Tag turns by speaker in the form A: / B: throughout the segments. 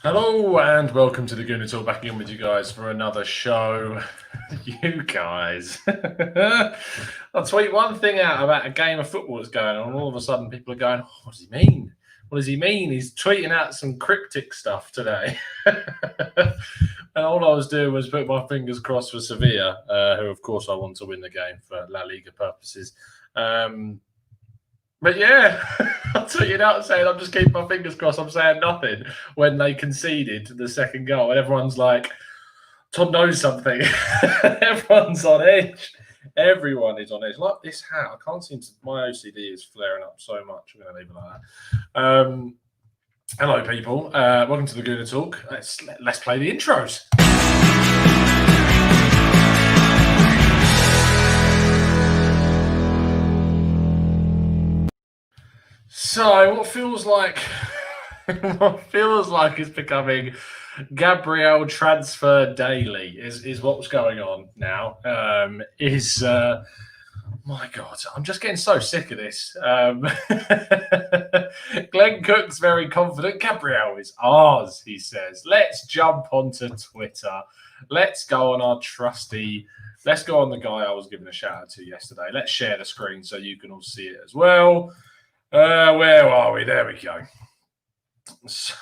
A: Hello and welcome to the Gooner Talk, back in with you guys for another show. You guys. I'll tweet one thing out about a game of football that's going on, and all of a sudden people are going, what does he mean? What does he mean? He's tweeting out some cryptic stuff today. And all I was doing was put my fingers crossed for Sevilla, who of course I want to win the game for La Liga purposes. But yeah, I'll tweet out saying I'm just keeping my fingers crossed. I'm saying nothing when they conceded the second goal, and everyone's like, Tom knows something. Everyone's on edge. Everyone is on edge. Like this hat, I can't seem to. My OCD is flaring up so much. I'm going to leave it like that. Hello, people. Welcome to the Gooner Talk. Let's play the intros. So what feels like it's becoming Gabriel transfer daily is what's going on now. My God, I'm just getting so sick of this. Glenn Cook's very confident. Gabriel is ours, he says. Let's jump onto Twitter. Let's go on our trusty. Let's go on the guy I was giving a shout out to yesterday. Let's share the screen so you can all see it as well. Where are we? There we go. So,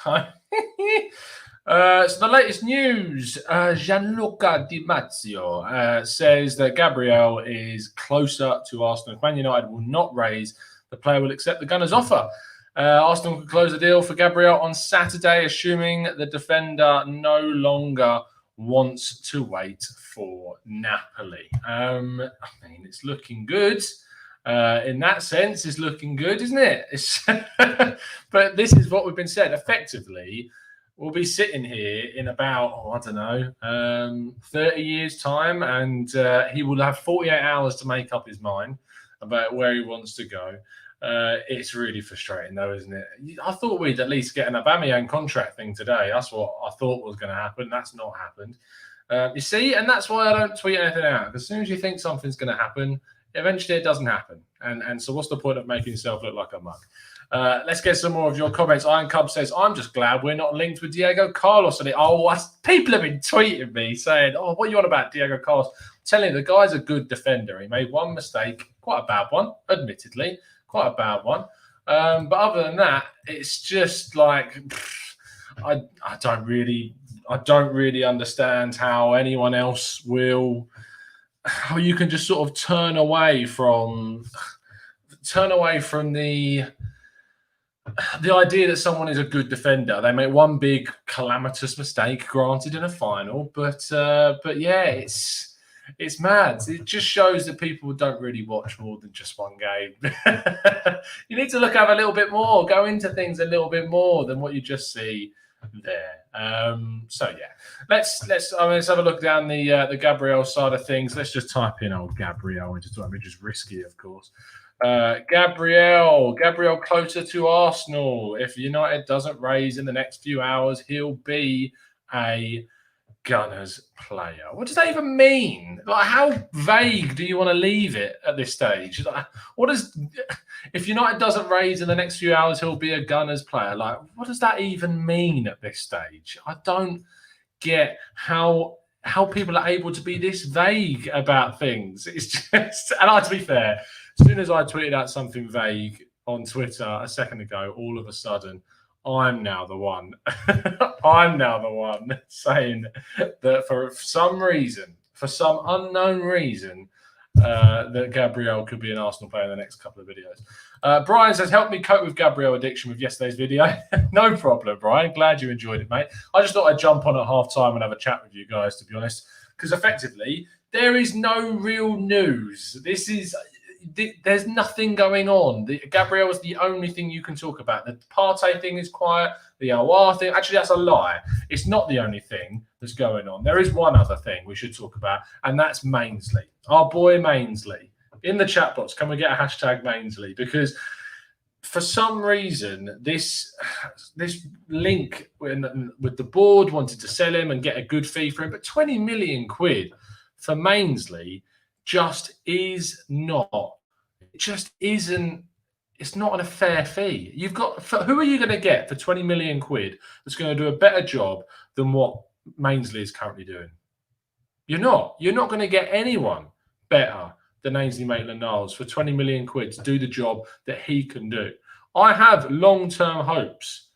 A: so the latest news, Gianluca Di Marzio says that Gabriel is closer to Arsenal. If Man United will not raise, the player will accept the Gunners' offer. Arsenal could close the deal for Gabriel on Saturday, assuming the defender no longer wants to wait for Napoli. I mean, it's looking good. In that sense, it's looking good, isn't it? But this is what we've been said. Effectively, we'll be sitting here in about, 30 years' time, and he will have 48 hours to make up his mind about where he wants to go. It's really frustrating, though, isn't it? I thought we'd at least get an Aubameyang contract thing today. That's what I thought was going to happen. That's not happened. You see, and that's why I don't tweet anything out. As soon as you think something's going to happen, eventually it doesn't happen. And so what's the point of making yourself look like a mug? Let's get some more of your comments. Iron Cub says, I'm just glad we're not linked with Diego Carlos. And people have been tweeting me saying, what are you on about Diego Carlos? I'm telling you, the guy's a good defender. He made one mistake, quite a bad one, admittedly, quite a bad one. But other than that, it's just like, I don't really understand how anyone else will... How you can just sort of turn away from the idea that someone is a good defender. They make one big calamitous mistake, granted in a final, but yeah, it's mad. It just shows that people don't really watch more than just one game. You need to have a little bit more, go into things a little bit more than what you just see there. So yeah, let's have a look down the Gabriel side of things. Let's just type in old Gabriel, which is risky, of course. Gabriel closer to Arsenal. If United doesn't raise in the next few hours, he'll be a Gunners player. What does that even mean? Like, how vague do you want to leave it at this stage? Like, if United doesn't raise in the next few hours, he'll be a Gunners player? Like, what does that even mean at this stage? I don't get how people are able to be this vague about things. It's just, and to be fair, as soon as I tweeted out something vague on Twitter a second ago, all of a sudden, I'm now the one saying that for some unknown reason, that Gabriel could be an Arsenal player in the next couple of videos. Brian says, help me cope with Gabriel addiction with yesterday's video. No problem, Brian. Glad you enjoyed it, mate. I just thought I'd jump on at half time and have a chat with you guys, to be honest, because effectively there is no real news. There's nothing going on. Gabriel is the only thing you can talk about. The Partey thing is quiet. The Aouar thing, actually, that's a lie. It's not the only thing that's going on. There is one other thing we should talk about, and that's Mainsley. Our boy Mainsley. In the chat box, can we get a hashtag Mainsley? Because for some reason, this link with the board wanted to sell him and get a good fee for him, but 20 million quid for Mainsley just isn't it's not a fair fee. You've got who are you going to get for 20 million quid that's going to do a better job than what Mainsley is currently doing? You're not. You're not going to get anyone better than Ainsley Maitland-Niles for 20 million quid to do the job that he can do. I have long-term hopes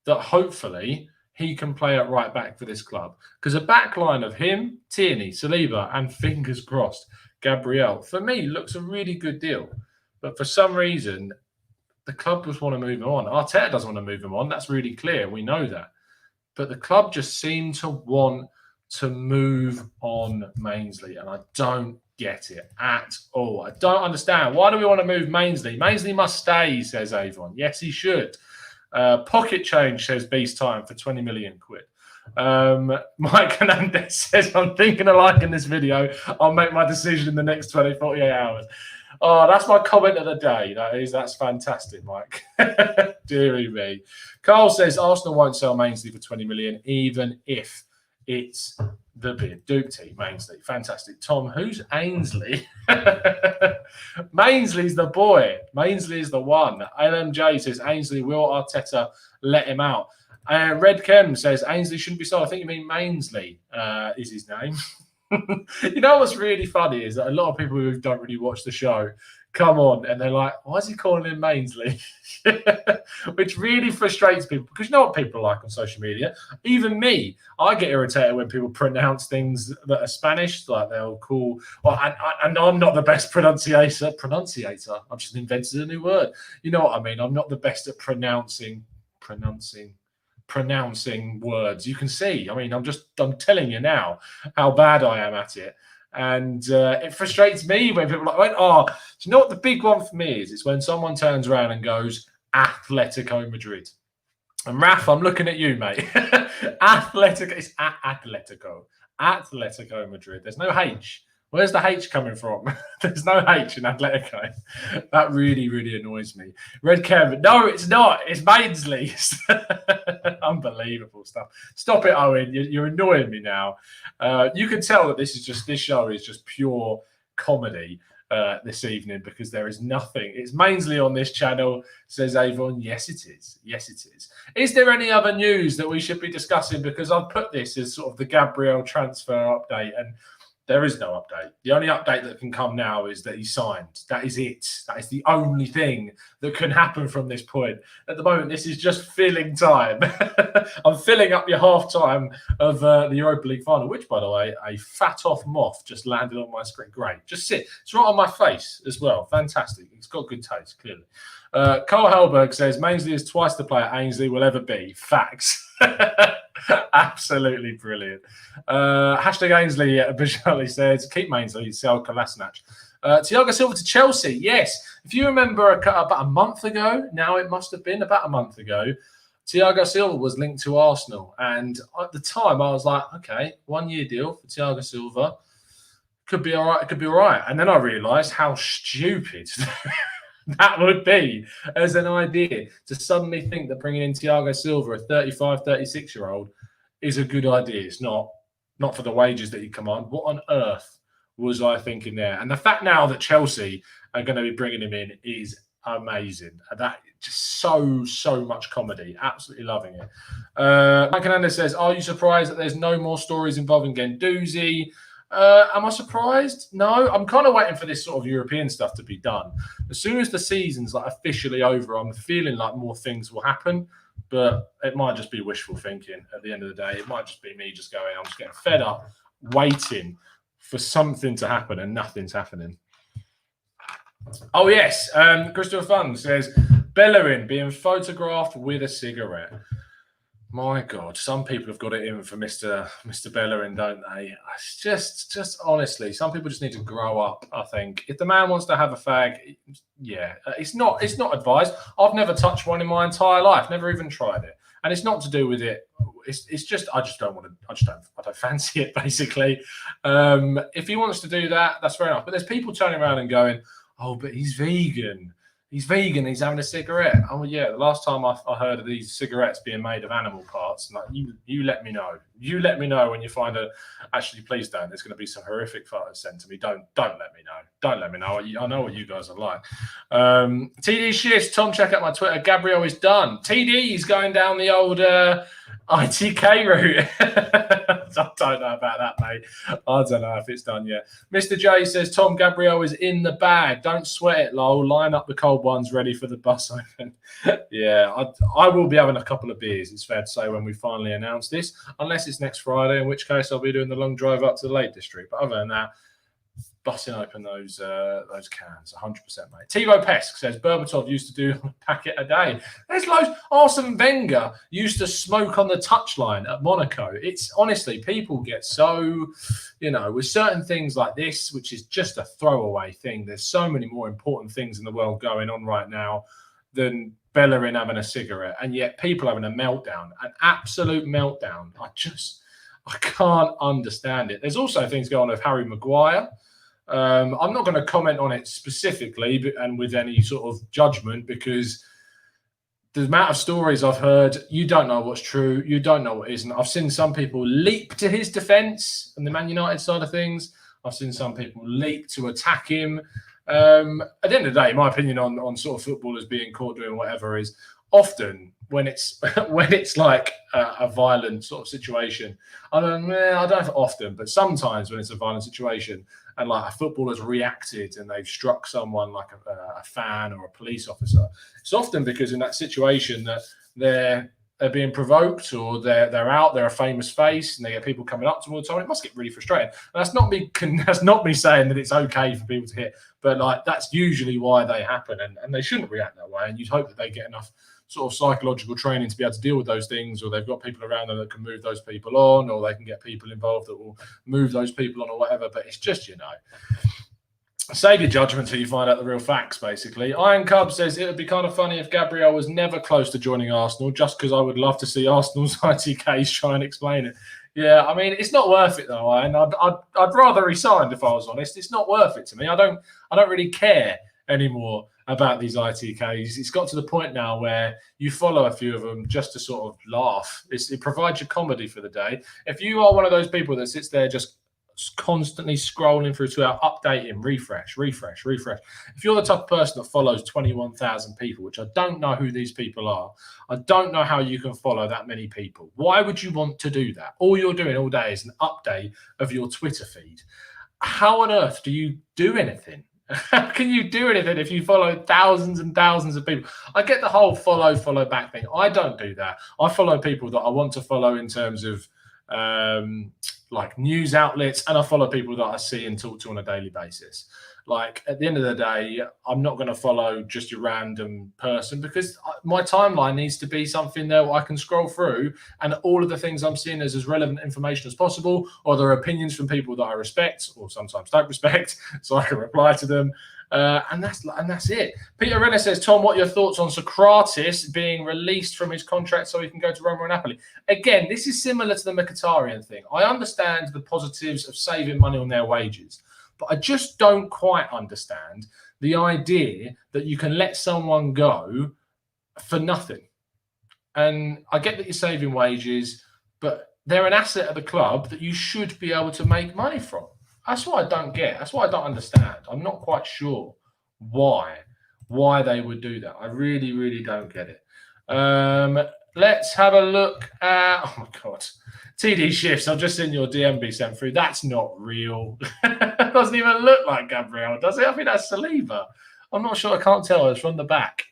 A: that hopefully he can play at right back for this club, because a back line of him, Tierney, Saliba, and fingers crossed, Gabriel, for me, looks a really good deal. But for some reason, the club just want to move him on. Arteta doesn't want to move him on. That's really clear. We know that. But the club just seem to want to move on Mainsley, and I don't get it at all. I don't understand. Why do we want to move Mainsley? Mainsley must stay, says Avon. Yes, he should. Pocket change, says Beast Time, for 20 million quid. Mike Hernandez says, I'm thinking of liking this video. I'll make my decision in the next 48 hours. Oh, that's my comment of the day. That's fantastic, Mike. Deary me. Carl says Arsenal won't sell Mainsley for 20 million, even if it's the bid. Dupty, Mainsley. Fantastic. Tom, who's Ainsley? Mainsley's the boy. Mainsley is the one. LMJ says Ainsley, will Arteta let him out? Red Kem says Ainsley shouldn't be sold. I think you mean Mainsley is his name. You know what's really funny is that a lot of people who don't really watch the show come on and they're like, why is he calling him Mainsley? Which really frustrates people, because you know what people are like on social media. Even me, I get irritated when people pronounce things that are Spanish, like they'll call, and I'm not the best pronunciator. I've just invented a new word. You know what I mean? I'm not the best at pronouncing words. You can see. I mean, I'm telling you now how bad I am at it. And it frustrates me when people are like, do you know what the big one for me is? It's when someone turns around and goes, Atletico Madrid. And Raf, I'm looking at you, mate. Atletico, it's Atletico. Atletico Madrid. There's no H. Where's the H coming from? There's no H in Atletico. That really, really annoys me. Red Kevin. No, it's not. It's Mainsley. Unbelievable stuff. Stop it, Owen. You're annoying me now. You can tell that this show is just pure comedy this evening, because there is nothing. It's Mainsley on this channel, says Avon. Yes, it is. Yes, it is. Is there any other news that we should be discussing? Because I've put this as sort of the Gabriel transfer update, and there is no update. The only update that can come now is that he signed. That is it. That is the only thing that can happen from this point. At the moment, this is just filling time. I'm filling up your half-time of the Europa League final, which, by the way, a fat-off moth just landed on my screen. Great. Just sit. It's right on my face as well. Fantastic. It's got good taste, clearly. Cole Helberg says, Mainsley is twice the player Ainsley will ever be. Facts. Absolutely brilliant. Hashtag Ainsley Bajali says, keep Mainsley, sell Kolasinac. Thiago Silva to Chelsea. Yes. If you remember about a month ago, now it must have been about a month ago, Thiago Silva was linked to Arsenal. And at the time, I was like, okay, 1 year deal for Thiago Silva. Could be all right. It could be all right. And then I realised how stupid that would be as an idea, to suddenly think that bringing in Thiago Silva, a 35, 36-year-old, is a good idea. It's not for the wages that you command. What on earth was I thinking there? And the fact now that Chelsea are going to be bringing him in is amazing. That just so much comedy. Absolutely loving it. Mike Hernandez says, are you surprised that there's no more stories involving Guendouzi? Am I surprised? No, I'm kind of waiting for this sort of European stuff to be done. As soon as the season's officially over, I'm feeling like more things will happen, but it might just be wishful thinking at the end of the day. It might just be me just going, I'm just getting fed up, waiting for something to happen, and nothing's happening. Oh, yes. Christopher Fung says, Bellerin being photographed with a cigarette. My God, some people have got it in for Mr. Bellerin, don't they? It's just honestly, some people just need to grow up, I think. If the man wants to have a fag, yeah, it's not advised. I've never touched one in my entire life, never even tried it. And it's not to do with it. It's just, I don't fancy it, basically. If he wants to do that, that's fair enough. But there's people turning around and going, oh, but he's vegan. He's vegan. He's having a cigarette. Oh yeah. The last time I heard of these cigarettes being made of animal parts, like you let me know. You let me know when you find a. Actually, please don't. There's going to be some horrific photos sent to me. Don't let me know. Don't let me know. I know what you guys are like. TD shifts. Tom, check out my Twitter. Gabriel is done. TD is going down the old ITK route. I don't know about that, mate. I don't know if it's done yet. Mr. J says Tom Gabriel is in the bag. Don't sweat it, lol. Line up the cold ones ready for the bus open. Yeah, I will be having a couple of beers, it's fair to say, when we finally announce this, unless it's next Friday, in which case I'll be doing the long drive up to the Lake District. But other than that, busting open those cans, 100%, mate. Tivo Pesk says Berbatov used to do a packet a day. There's loads. Arsene Wenger used to smoke on the touchline at Monaco. It's honestly, people get so, with certain things like this, which is just a throwaway thing. There's so many more important things in the world going on right now than Bellerin having a cigarette, and yet people having a meltdown, an absolute meltdown. I can't understand it. There's also things going on with Harry Maguire. I'm not going to comment on it specifically and with any sort of judgment, because the amount of stories I've heard, you don't know what's true, you don't know what isn't. I've seen some people leap to his defence on the Man United side of things. I've seen some people leap to attack him. At the end of the day, my opinion on sort of footballers being caught doing whatever is often when it's like a violent sort of situation. I don't know if often, but sometimes when it's a violent situation and like a footballer's reacted and they've struck someone like a fan or a police officer, it's often because in that situation that they're being provoked, or they're a famous face, and they get people coming up to them all the time. It must get really frustrating. And that's not me saying that it's okay for people to hit, but like that's usually why they happen, and they shouldn't react that way. And you'd hope that they get enough sort of psychological training to be able to deal with those things, or they've got people around them that can move those people on, or they can get people involved that will move those people on, or whatever. But it's just, save your judgment till you find out the real facts, basically. Iron Cub says it would be kind of funny if Gabriel was never close to joining Arsenal, just because I would love to see Arsenal's ITKs try and explain it. Yeah, I mean, it's not worth it though, Iron. I'd rather he signed, if I was honest. It's not worth it to me. I don't really care anymore about these ITKs. It's got to the point now where you follow a few of them just to sort of laugh. It provides you comedy for the day. If you are one of those people that sits there just constantly scrolling through Twitter, updating, refresh. If you're the type of person that follows 21,000 people, which I don't know who these people are, I don't know how you can follow that many people. Why would you want to do that? All you're doing all day is an update of your Twitter feed. How on earth do you do anything? How can you do anything if you follow thousands and thousands of people? I get the whole follow back thing. I don't do that. I follow people that I want to follow in terms of like news outlets, and I follow people that I see and talk to on a daily basis. Like at the end of the day, I'm not going to follow just a random person, because my timeline needs to be something that I can scroll through, and all of the things I'm seeing is as relevant information as possible, or there are opinions from people that I respect or sometimes don't respect, so I can reply to them. And that's it. Peter Renner says, Tom, what are your thoughts on Socrates being released from his contract so he can go to Roma and Napoli? Again, this is similar to the Mkhitaryan thing. I understand the positives of saving money on their wages, but I just don't quite understand the idea that you can let someone go for nothing. And I get that you're saving wages, but they're an asset of the club that you should be able to make money from. That's what I don't get. That's what I don't understand. I'm not quite sure why they would do that. I really, really don't get it. Let's have a look at, oh my God, TD Shifts. I've just seen your DM be sent through. That's not real. It doesn't even look like Gabriel, does it? I think that's Saliba. I'm not sure. I can't tell. It's from the back.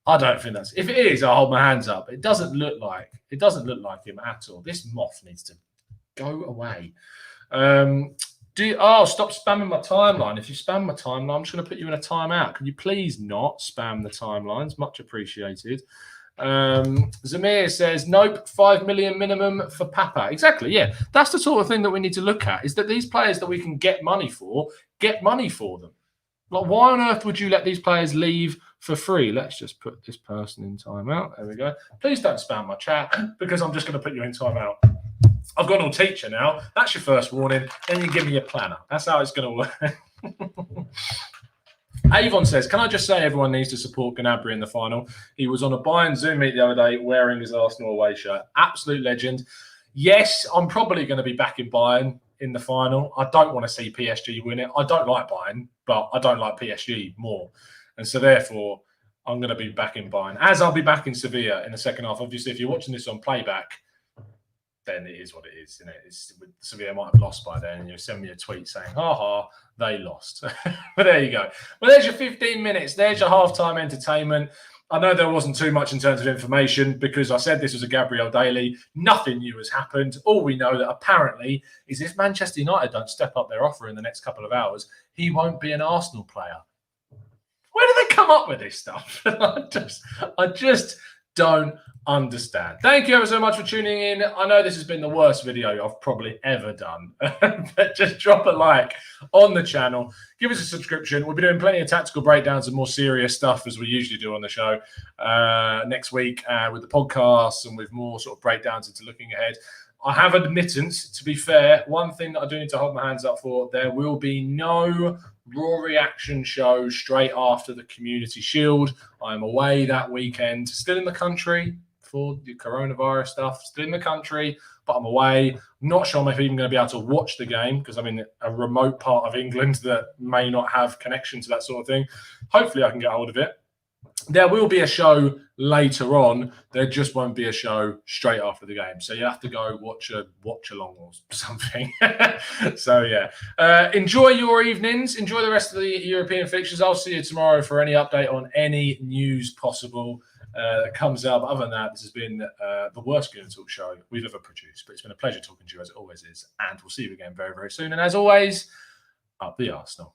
A: I don't think that's. If it is, I'll hold my hands up. It doesn't look like him at all. This moth needs to go away. Stop spamming my timeline. If you spam my timeline, I'm just going to put you in a timeout. Can you please not spam the timelines? Much appreciated. Zamir says, nope, 5 million minimum for Papa. Exactly, yeah. That's the sort of thing that we need to look at, is that these players that we can get money for them. Like, why on earth would you let these players leave for free? Let's just put this person in timeout. There we go. Please don't spam my chat, because I'm just going to put you in timeout. I've got an old teacher now. That's your first warning. Then you give me a planner. That's how it's going to work. Avon says, can I just say everyone needs to support Gnabry in the final? He was on a Bayern Zoom meet the other day wearing his Arsenal away shirt. Absolute legend. Yes, I'm probably going to be back in Bayern in the final. I don't want to see PSG win it. I don't like Bayern, but I don't like PSG more. And so therefore, I'm going to be back in Bayern, as I'll be back in Sevilla in the second half. Obviously, if you're watching this on playback, then it is what it is. Sevilla might have lost by then, and you'll send me a tweet saying, ha ha, they lost. But there you go. Well, there's your 15 minutes. There's your halftime entertainment. I know there wasn't too much in terms of information because I said this was a Gabriel Daily. Nothing new has happened. All we know that apparently is if Manchester United don't step up their offer in the next couple of hours, he won't be an Arsenal player. Where do they come up with this stuff? I just don't understand. Thank you ever so much for tuning in. I know this has been the worst video I've probably ever done, but just drop a like on the channel. Give us a subscription. We'll be doing plenty of tactical breakdowns and more serious stuff as we usually do on the show next week with the podcasts and with more sort of breakdowns into looking ahead. I have admittance, to be fair, one thing that I do need to hold my hands up for, there will be no Raw reaction show straight after the Community Shield. I'm away that weekend, still in the country for the coronavirus stuff, still in the country, but I'm away. Not sure I'm even going to be able to watch the game because I'm in a remote part of England that may not have connection to that sort of thing. Hopefully I can get hold of it. There will be a show later on. There just won't be a show straight after the game. So you have to go watch along or something. So, yeah. Enjoy your evenings. Enjoy the rest of the European fixtures. I'll see you tomorrow for any update on any news possible that comes up. Other than that, this has been the worst Goon Talk show we've ever produced. But it's been a pleasure talking to you, as it always is. And we'll see you again very, very soon. And as always, up the Arsenal.